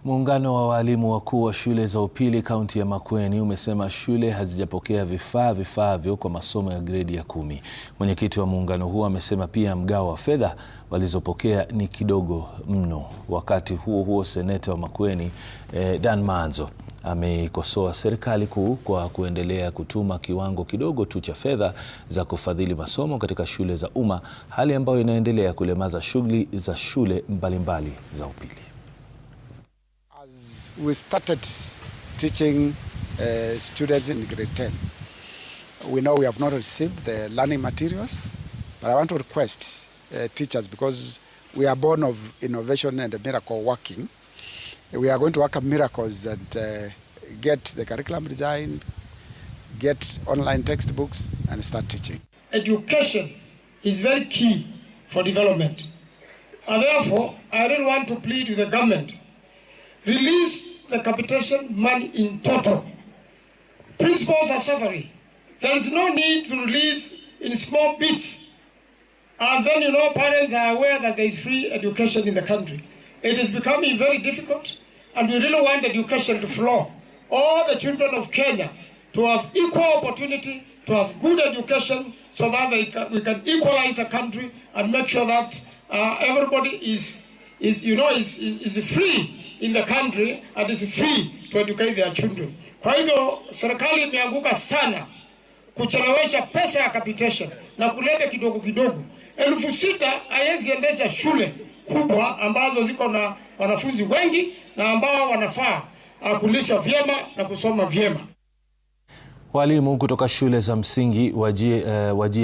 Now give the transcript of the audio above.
Muungano wa walimu wakuu wa shule za upili kaunti ya Makueni umesema shule hazijapokea vifaa vifaavyo kwa masomo ya gredi ya 10. Mwenyekiti wa muungano huo amesema pia mgao wa fedha walizopokea ni kidogo mno. Wakati huo huo, seneta wa Makueni Dan Manzo ameikosoa serikali kuu kwa kuendelea kutuma kiwango kidogo tu cha fedha za kufadhili masomo katika shule za umma, hali ambayo inaendelea kulemaza shughuli za shule mbalimbali za upili. As we started teaching students in grade 10, we know we have not received the learning materials, but I want to request teachers, because we are born of innovation and a miracle working. We are going to work on miracles and get the curriculum designed, get online textbooks and start teaching. Education is very key for development. And therefore, I really want to plead with the government. Release the capitation money in total. Principals are suffering. There is no need to release in small bits. And then, parents are aware that there is free education in the country. It is becoming very difficult, and we really want education to flow. All the children of Kenya to have equal opportunity, to have good education, so that we can equalize the country and make sure that everybody is free in the country and is free to educate their children. Kwa hivyo serikali imeanguka sana kuchelewesha pesa ya capitation na kuleta kidogo kidogo. 6,000 haiwezi endesha shule kubwa ambazo ziko na wanafunzi wengi na ambao wanafaa kulishwa vyema na kusoma vyema. Walimu kutoka shule za msingi